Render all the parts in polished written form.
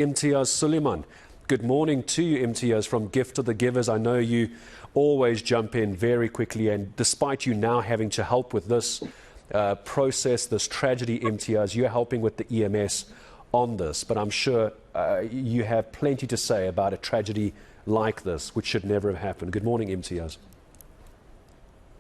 Imtiaz Sooliman. Good morning to you, Imtiaz, from Gift to the Givers. I know you always jump in very quickly, and despite you now having to help with this process, this tragedy, Imtiaz, you're helping with the EMS on this. But I'm sure you have plenty to say about a tragedy like this, which should never have happened. Good morning, Imtiaz.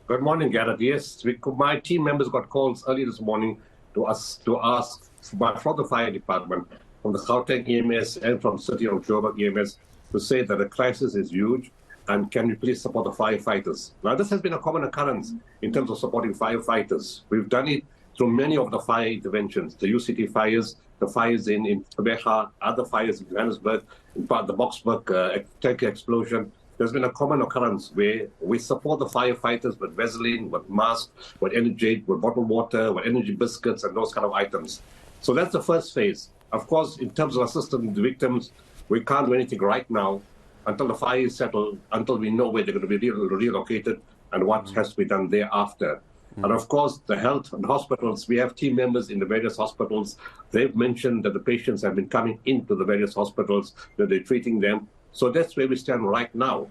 Good morning, Gareth. Yes, my team members got calls early this morning to ask from the fire department, from the Gauteng EMS and from City of Joburg EMS, to say that the crisis is huge and can you please support the firefighters. Now, this has been a common occurrence in terms of supporting firefighters. We've done it through many of the fire interventions, the UCT fires, the fires in Becha, other fires in Johannesburg, in part the Boksburg tank explosion. There's been a common occurrence where we support the firefighters with Vaseline, with masks, with energy, with bottled water, with energy biscuits and those kind of items. So that's the first phase. Of course, in terms of assisting the victims, we can't do anything right now until the fire is settled, until we know where they're going to be relocated and what has to be done thereafter. And of course, the health and hospitals, we have team members in the various hospitals. They've mentioned that the patients have been coming into the various hospitals, that they're treating them. So that's where we stand right now.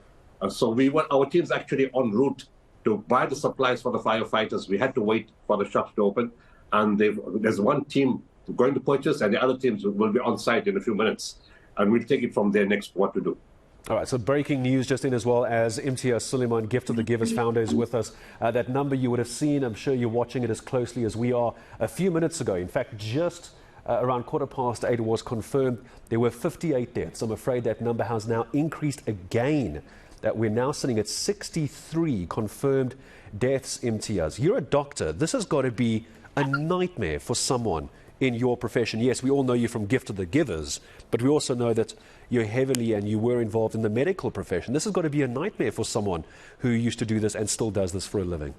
So our team's actually en route to buy the supplies for the firefighters. We had to wait for the shops to open. And there's one team going to purchase, and the other teams will be on site in a few minutes. And we'll take it from there next, what to do. All right, so breaking news just in as well, as Imtiaz Sooliman, Gift of the Givers founder, is with us. That number you would have seen, I'm sure you're watching it as closely as we are, a few minutes ago. In fact, just around 8:15 it was confirmed there were 58 deaths. I'm afraid that number has now increased again. That we're now sitting at 63 confirmed deaths, Imtiaz. You're a doctor. This has got to be a nightmare for someone in your profession. Yes, we all know you from Gift of the Givers, but we also know that you're heavily and you were involved in the medical profession. This has got to be a nightmare for someone who used to do this and still does this for a living.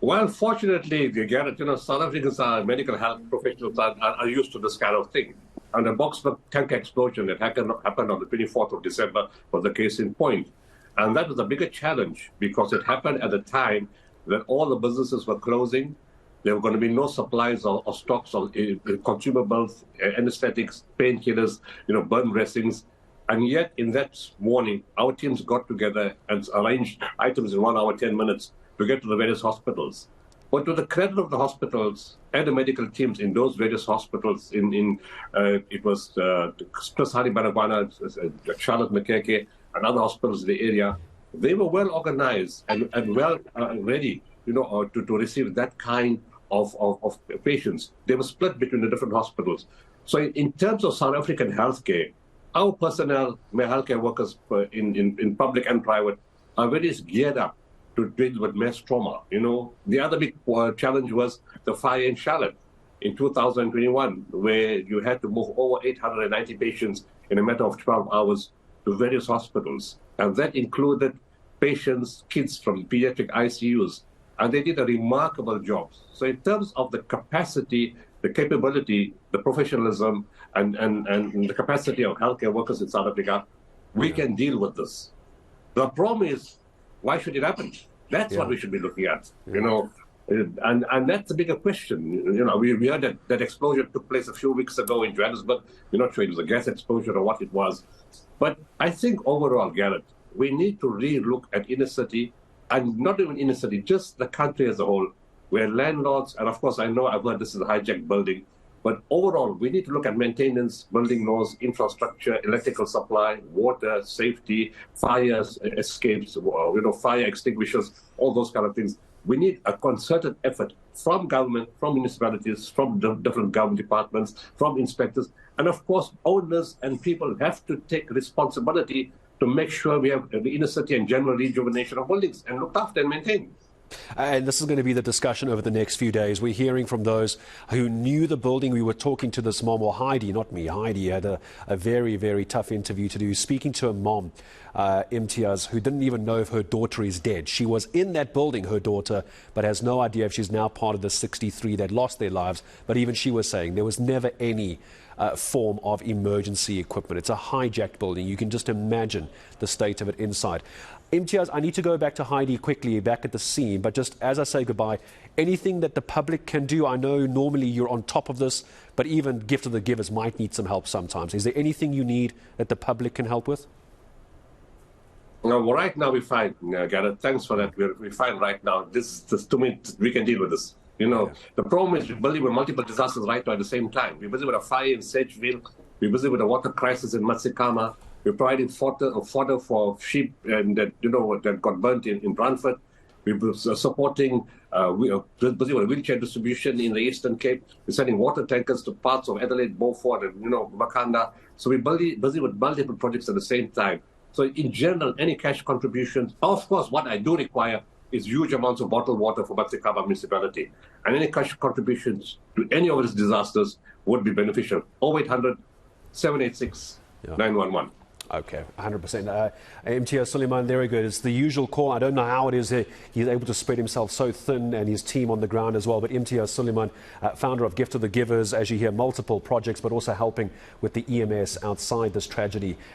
Well, fortunately, Gareth, South Africans medical health professionals are used to this kind of thing. And the Boksburg tank explosion that happened on the 24th of December was the case in point. And that was a bigger challenge because it happened at a time that all the businesses were closing. There were going to be no supplies or stocks of consumables, anesthetics, painkillers, burn dressings. And yet, in that morning, our teams got together and arranged items in 1 hour, 10 minutes to get to the various hospitals. But to the credit of the hospitals and the medical teams in those various hospitals, it was Chris Hari Baragwana, Charlotte Makeke, and other hospitals in the area, they were well organized and well ready, to receive that kind of patients. They were split between the different hospitals. So in terms of South African healthcare, our personnel, my healthcare workers in public and private, are very geared up to deal with mass trauma. The other big challenge was the fire in Charlotte in 2021, where you had to move over 890 patients in a matter of 12 hours to various hospitals. And that included patients, kids from pediatric ICUs. And they did a remarkable job. So in terms of the capacity, the capability, the professionalism, and the capacity of healthcare workers in South Africa, we can deal with this. The problem is, why should it happen? That's what we should be looking at, and that's a bigger question. We heard that explosion took place a few weeks ago in Johannesburg. We're not sure it was a gas explosion or what it was. But I think overall, Gareth, we need to re-look at inner city, and not even inner city, just the country as a whole, where landlords, and of course I know I've heard this is a hijacked building, but overall we need to look at maintenance, building laws, infrastructure, electrical supply, water, safety, fire escapes, fire extinguishers, all those kind of things. We need a concerted effort from government, from municipalities, from different government departments, from inspectors, and of course owners and people have to take responsibility to make sure we have the inner city and general rejuvenation of buildings and looked after and maintained. And this is going to be the discussion over the next few days. We're hearing from those who knew the building. We were talking to this mom, or Heidi, not me. Heidi had a very, very tough interview to do, speaking to a mom, Imtiaz, who didn't even know if her daughter is dead. She was in that building, her daughter, but has no idea if she's now part of the 63 that lost their lives. But even she was saying there was never any form of emergency equipment. It's a hijacked building. You can just imagine the state of it inside. Imtiaz, I need to go back to Heidi quickly, back at the scene, but just as I say goodbye, anything that the public can do? I know normally you're on top of this, but even Gift of the Givers might need some help sometimes. Is there anything you need that the public can help with? No, right now we're fine, Gareth. Thanks for that. We're fine right now. This 2 minutes, we can deal with this. The problem is we're busy with multiple disasters right now at the same time. We're busy with a fire in Sedgeville. We're busy with a water crisis in Matsikama. We're providing fodder for sheep and that got burnt in Brantford. We're supporting, we're busy with wheelchair distribution in the Eastern Cape. We're sending water tankers to parts of Adelaide, Beaufort, and Makanda. So we're busy with multiple projects at the same time. So in general, any cash contributions, of course, what I do require is huge amounts of bottled water for Matsikaba municipality. And any cash contributions to any of these disasters would be beneficial. 0800 786 911. Okay, 100%. Imtiaz Sooliman, very good. It's the usual call. I don't know how it is he's able to spread himself so thin and his team on the ground as well. But Imtiaz Sooliman, founder of Gift of the Givers, as you hear, multiple projects, but also helping with the EMS outside this tragedy.